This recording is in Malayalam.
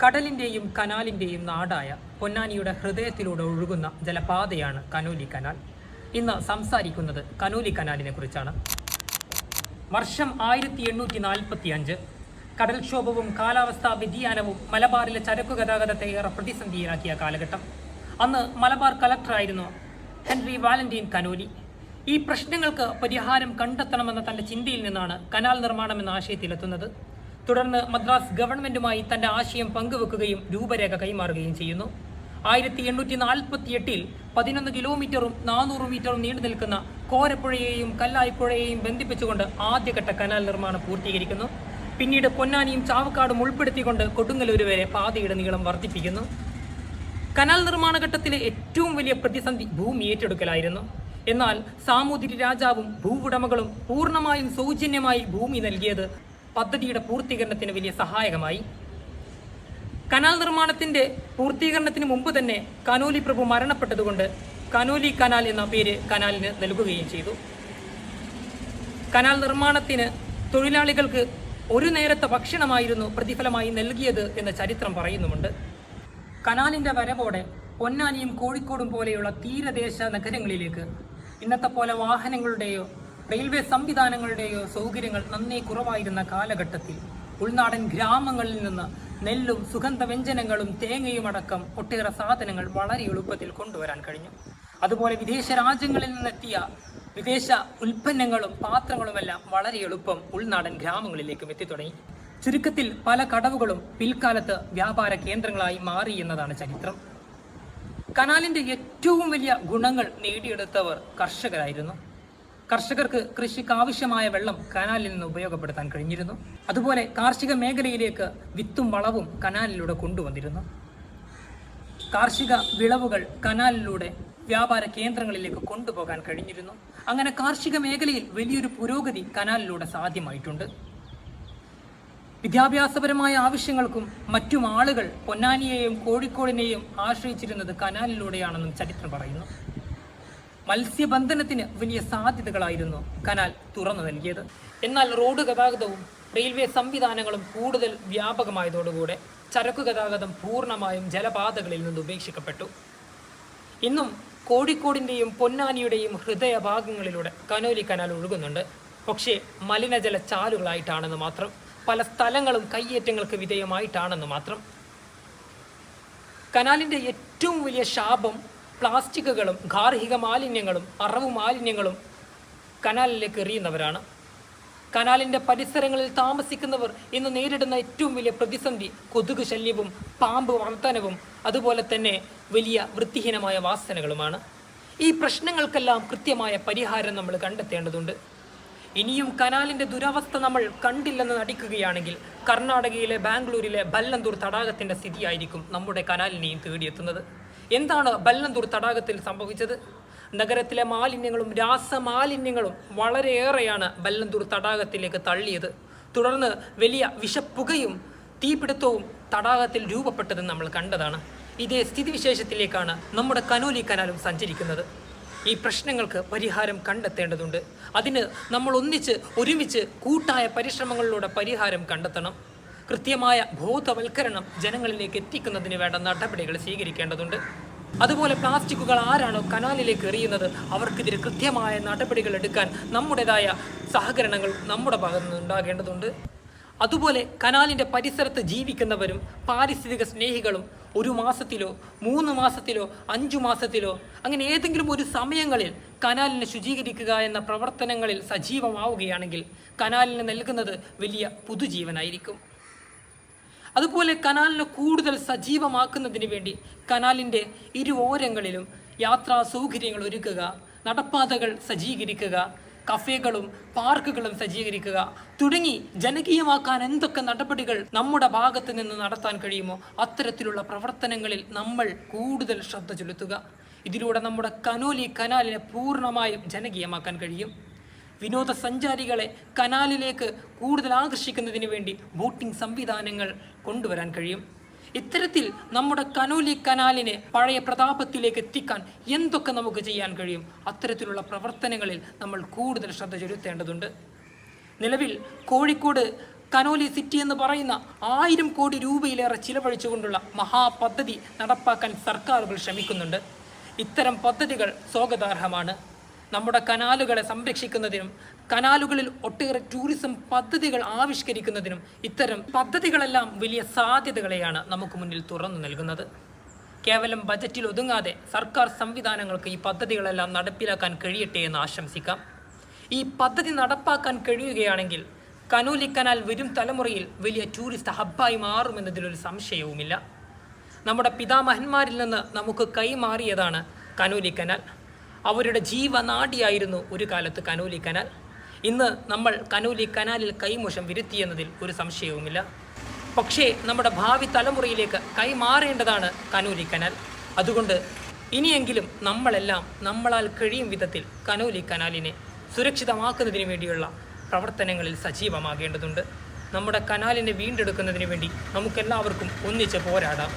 കടലിൻ്റെയും കനാലിൻ്റെയും നാടായ പൊന്നാനിയുടെ ഹൃദയത്തിലൂടെ ഒഴുകുന്ന ജലപാതയാണ് കനോലി കനാൽ. ഇന്ന് സംസാരിക്കുന്നത് കനോലി കനാലിനെ കുറിച്ചാണ്. വർഷം 1845. കടൽക്ഷോഭവും കാലാവസ്ഥാ വ്യതിയാനവും മലബാറിലെ ചരക്കു ഗതാഗതത്തെ ഏറെ പ്രതിസന്ധിയിലാക്കിയ കാലഘട്ടം. അന്ന് മലബാർ കളക്ടറായിരുന്നു ഹെൻറി വാലന്റീൻ കനോലി. ഈ പ്രശ്നങ്ങൾക്ക് പരിഹാരം കണ്ടെത്തണമെന്ന തൻ്റെ ചിന്തയിൽ നിന്നാണ് കനാൽ നിർമ്മാണം എന്ന ആശയത്തിലെത്തുന്നത്. തുടർന്ന് മദ്രാസ് ഗവൺമെന്റുമായി തന്റെ ആശയം പങ്കുവെക്കുകയും രൂപരേഖ കൈമാറുകയും ചെയ്യുന്നു. 1848 11 കിലോമീറ്ററും 400 മീറ്ററും നീണ്ടു നിൽക്കുന്ന കോരപ്പുഴയെയും കല്ലായിപ്പുഴയെയും ബന്ധിപ്പിച്ചുകൊണ്ട് ആദ്യഘട്ട കനാൽ നിർമ്മാണം പൂർത്തീകരിക്കുന്നു. പിന്നീട് പൊന്നാനിയും ചാവക്കാടും ഉൾപ്പെടുത്തിക്കൊണ്ട് കൊടുങ്ങല്ലൂർ വരെ പാതയുടെ നീളം വർദ്ധിപ്പിക്കുന്നു. കനാൽ നിർമ്മാണ ഘട്ടത്തിലെ ഏറ്റവും വലിയ പ്രതിസന്ധി ഭൂമി ഏറ്റെടുക്കലായിരുന്നു. എന്നാൽ സാമൂതിരി രാജാവും ഭൂവുടമകളും പൂർണ്ണമായും സൗജന്യമായി ഭൂമി നൽകിയത് പദ്ധതിയുടെ പൂർത്തീകരണത്തിന് വലിയ സഹായകമായി. കനാൽ നിർമ്മാണത്തിന്റെ പൂർത്തീകരണത്തിന് മുമ്പ് തന്നെ കനോലി പ്രഭു മരണപ്പെട്ടതുകൊണ്ട് കനോലി കനാൽ എന്ന പേര് കനാലിന് നൽകുകയും ചെയ്തു. കനാൽ നിർമ്മാണത്തിന് തൊഴിലാളികൾക്ക് ഒരു നേരത്തെ ഭക്ഷണമായിരുന്നു പ്രതിഫലമായി നൽകിയത് എന്ന ചരിത്രം പറയുന്നുമുണ്ട്. കനാലിന്റെ വരവോടെ പൊന്നാനിയും കോഴിക്കോടും പോലെയുള്ള തീരദേശ നഗരങ്ങളിലേക്ക് ഇന്നത്തെ പോലെ വാഹനങ്ങളുടെയോ റെയിൽവേ സംവിധാനങ്ങളുടെയോ സൗകര്യങ്ങൾ നന്നേ കുറവായിരുന്ന കാലഘട്ടത്തിൽ ഉൾനാടൻ ഗ്രാമങ്ങളിൽ നിന്ന് നെല്ലും സുഗന്ധവ്യഞ്ജനങ്ങളും തേങ്ങയും അടക്കം ഒട്ടേറെ സാധനങ്ങൾ വളരെ എളുപ്പത്തിൽ കൊണ്ടുവരാൻ കഴിഞ്ഞു. അതുപോലെ വിദേശ രാജ്യങ്ങളിൽ നിന്നെത്തിയ വിദേശ ഉൽപ്പന്നങ്ങളും പാത്രങ്ങളുമെല്ലാം വളരെ എളുപ്പം ഉൾനാടൻ ഗ്രാമങ്ങളിലേക്കും എത്തിത്തുടങ്ങി. ചുരുക്കത്തിൽ പല കടവുകളും പിൽക്കാലത്ത് വ്യാപാര കേന്ദ്രങ്ങളായി മാറി എന്നതാണ് ചരിത്രം. കനാലിന്റെ ഏറ്റവും വലിയ ഗുണങ്ങൾ നേടിയെടുത്തവർ കർഷകരായിരുന്നു. കർഷകർക്ക് കൃഷിക്ക് ആവശ്യമായ വെള്ളം കനാലിൽ നിന്ന് ഉപയോഗപ്പെടുത്താൻ കഴിഞ്ഞിരുന്നു. അതുപോലെ കാർഷിക മേഖലയിലേക്ക് വിത്തും വളവും കനാലിലൂടെ കൊണ്ടുവന്നിരുന്നു. കാർഷിക വിളവുകൾ കനാലിലൂടെ വ്യാപാര കേന്ദ്രങ്ങളിലേക്ക് കൊണ്ടുപോകാൻ കഴിഞ്ഞിരുന്നു. അങ്ങനെ കാർഷിക മേഖലയിൽ വലിയൊരു പുരോഗതി കനാലിലൂടെ സാധ്യമായിട്ടുണ്ട്. വിദ്യാഭ്യാസപരമായ ആവശ്യങ്ങൾക്കും മറ്റും ആളുകൾ പൊന്നാനിയെയും കോഴിക്കോടിനെയും ആശ്രയിച്ചിരുന്നത് കനാലിലൂടെയാണെന്നും ചരിത്രം പറയുന്നു. മത്സ്യബന്ധനത്തിന് വലിയ സാധ്യതകളായിരുന്നു കനാൽ തുറന്നു നൽകിയത്. എന്നാൽ റോഡ് ഗതാഗതവും റെയിൽവേ സംവിധാനങ്ങളും കൂടുതൽ വ്യാപകമായതോടുകൂടെ ചരക്കു ഗതാഗതം പൂർണ്ണമായും ജലപാതകളിൽ നിന്ന് ഉപേക്ഷിക്കപ്പെട്ടു. ഇന്നും കോഴിക്കോടിൻ്റെയും പൊന്നാനിയുടെയും ഹൃദയഭാഗങ്ങളിലൂടെ കനോലി കനാൽ ഒഴുകുന്നുണ്ട്. പക്ഷേ മലിനജല ചാലുകളായിട്ടാണെന്ന് മാത്രം. പല സ്ഥലങ്ങളും കയ്യേറ്റങ്ങൾക്ക് വിധേയമായിട്ടാണെന്ന് മാത്രം. കനാലിൻ്റെ ഏറ്റവും വലിയ ശാപം പ്ലാസ്റ്റിക്കുകളും ഗാർഹിക മാലിന്യങ്ങളും അറവു മാലിന്യങ്ങളും കനാലിലേക്ക് എറിയുന്നവരാണ്. കനാലിൻ്റെ പരിസരങ്ങളിൽ താമസിക്കുന്നവർ ഇന്ന് നേരിടുന്ന ഏറ്റവും വലിയ പ്രതിസന്ധി കൊതുക് ശല്യവും പാമ്പ് വർധനവും അതുപോലെ തന്നെ വലിയ വൃത്തിഹീനമായ വാസനകളുമാണ്. ഈ പ്രശ്നങ്ങൾക്കെല്ലാം കൃത്യമായ പരിഹാരം നമ്മൾ കണ്ടെത്തേണ്ടതുണ്ട്. ഇനിയും കനാലിൻ്റെ ദുരവസ്ഥ നമ്മൾ കണ്ടില്ലെന്ന് നടിക്കുകയാണെങ്കിൽ കർണാടകയിലെ ബാംഗ്ലൂരിലെ ബല്ലന്തൂർ തടാകത്തിൻ്റെ സ്ഥിതിയായിരിക്കും നമ്മുടെ കനാലിനെയും തേടിയെത്തുന്നത്. എന്താണ് ബല്ലന്തൂർ തടാകത്തിൽ സംഭവിച്ചത്? നഗരത്തിലെ മാലിന്യങ്ങളും രാസമാലിന്യങ്ങളും വളരെയേറെയാണ് ബല്ലന്തൂർ തടാകത്തിലേക്ക് തള്ളിയത്. തുടർന്ന് വലിയ വിഷപ്പുകയും തീപിടുത്തവും തടാകത്തിൽ രൂപപ്പെട്ടതെന്ന് നമ്മൾ കണ്ടതാണ്. ഇതേ സ്ഥിതിവിശേഷത്തിലേക്കാണ് നമ്മുടെ കനോലി കനാലും സഞ്ചരിക്കുന്നത്. ഈ പ്രശ്നങ്ങൾക്ക് പരിഹാരം കണ്ടെത്തേണ്ടതുണ്ട്. അതിന് നമ്മൾ ഒരുമിച്ച് കൂട്ടായ പരിശ്രമങ്ങളിലൂടെ പരിഹാരം കണ്ടെത്തണം. കൃത്യമായ ബോധവൽക്കരണം ജനങ്ങളിലേക്ക് എത്തിക്കുന്നതിന് വേണ്ട നടപടികൾ സ്വീകരിക്കേണ്ടതുണ്ട്. അതുപോലെ പ്ലാസ്റ്റിക്കുകൾ ആരാണോ കനാലിലേക്ക് എറിയുന്നത് അവർക്കെതിരെ കൃത്യമായ നടപടികൾ എടുക്കാൻ നമ്മുടേതായ സഹകരണങ്ങൾ നമ്മുടെ ഭാഗത്തു നിന്ന് ഉണ്ടാകേണ്ടതുണ്ട്. അതുപോലെ കനാലിൻ്റെ പരിസരത്ത് ജീവിക്കുന്നവരും പാരിസ്ഥിതിക സ്നേഹികളും 1 മാസത്തിലോ 3 മാസത്തിലോ 5 മാസത്തിലോ അങ്ങനെ ഏതെങ്കിലും ഒരു സമയങ്ങളിൽ കനാലിനെ ശുചീകരിക്കുക എന്ന പ്രവർത്തനങ്ങളിൽ സജീവമാവുകയാണെങ്കിൽ കനാലിന് നൽകുന്നത് വലിയ പുതുജീവനായിരിക്കും. അതുപോലെ കനാലിനെ കൂടുതൽ സജീവമാക്കുന്നതിന് വേണ്ടി കനാലിൻ്റെ ഇരുവോരങ്ങളിലും യാത്രാ സൗകര്യങ്ങൾ ഒരുക്കുക, നടപ്പാതകൾ സജ്ജീകരിക്കുക, കഫേകളും പാർക്കുകളും സജ്ജീകരിക്കുക തുടങ്ങി ജനകീയമാക്കാൻ എന്തൊക്കെ നടപടികൾ നമ്മുടെ ഭാഗത്ത് നിന്ന് നടത്താൻ കഴിയുമോ അത്തരത്തിലുള്ള പ്രവർത്തനങ്ങളിൽ നമ്മൾ കൂടുതൽ ശ്രദ്ധ ചെലുത്തുക. ഇതിലൂടെ നമ്മുടെ കനോലി കനാലിനെ പൂർണ്ണമായും ജനകീയമാക്കാൻ കഴിയും. വിനോദസഞ്ചാരികളെ കനാലിലേക്ക് കൂടുതൽ ആകർഷിക്കുന്നതിന് വേണ്ടി ബോട്ടിംഗ് സംവിധാനങ്ങൾ കൊണ്ടുവരാൻ കഴിയും. ഇത്തരത്തിൽ നമ്മുടെ കനോലി കനാലിനെ പഴയ പ്രതാപത്തിലേക്ക് എത്തിക്കാൻ എന്തൊക്കെ നമുക്ക് ചെയ്യാൻ കഴിയും അത്തരത്തിലുള്ള പ്രവർത്തനങ്ങളിൽ നമ്മൾ കൂടുതൽ ശ്രദ്ധ ചെലുത്തേണ്ടതുണ്ട്. നിലവിൽ കോഴിക്കോട് കനോലി സിറ്റി എന്ന് പറയുന്ന 1000 കോടി രൂപയിലേറെ ചിലവഴിച്ചുകൊണ്ടുള്ള മഹാപദ്ധതി നടപ്പാക്കാൻ സർക്കാരുകൾ ശ്രമിക്കുന്നുണ്ട്. ഇത്തരം പദ്ധതികൾ സ്വാഗതാർഹമാണ്. നമ്മുടെ കനാലുകളെ സംരക്ഷിക്കുന്നതിനും കനാലുകളിൽ ഒട്ടേറെ ടൂറിസം പദ്ധതികൾ ആവിഷ്കരിക്കുന്നതിനും ഇത്തരം പദ്ധതികളെല്ലാം വലിയ സാധ്യതകളെയാണ് നമുക്ക് മുന്നിൽ തുറന്നു നൽകുന്നത്. കേവലം ബജറ്റിൽ ഒതുങ്ങാതെ സർക്കാർ സംവിധാനങ്ങൾക്ക് ഈ പദ്ധതികളെല്ലാം നടപ്പിലാക്കാൻ കഴിയട്ടെ എന്ന് ആശംസിക്കാം. ഈ പദ്ധതി നടപ്പാക്കാൻ കഴിയുകയാണെങ്കിൽ കനോലി കനാൽ വരും തലമുറയിൽ വലിയ ടൂറിസ്റ്റ് ഹബ്ബായി മാറുമെന്നതിലൊരു സംശയവുമില്ല. നമ്മുടെ പിതാമഹന്മാരിൽ നിന്ന് നമുക്ക് കൈമാറിയതാണ് കനോലി കനാൽ. അവരുടെ ജീവനാഡിയായിരുന്നു ഒരു കാലത്ത് കനോലി കനാൽ. ഇന്ന് നമ്മൾ കനോലി കനാലിൽ കൈമോശം വരുത്തിയെന്നതിൽ ഒരു സംശയവുമില്ല. പക്ഷേ നമ്മുടെ ഭാവി തലമുറയിലേക്ക് കൈമാറേണ്ടതാണ് കനോലി കനാൽ. അതുകൊണ്ട് ഇനിയെങ്കിലും നമ്മളെല്ലാം നമ്മളാൽ കഴിയും വിധത്തിൽ കനോലി കനാലിനെ സുരക്ഷിതമാക്കുന്നതിന് വേണ്ടിയുള്ള പ്രവർത്തനങ്ങളിൽ സജീവമാകേണ്ടതുണ്ട്. നമ്മുടെ കനാലിനെ വീണ്ടെടുക്കുന്നതിന് വേണ്ടി നമുക്കെല്ലാവർക്കും ഒന്നിച്ച് പോരാടാം.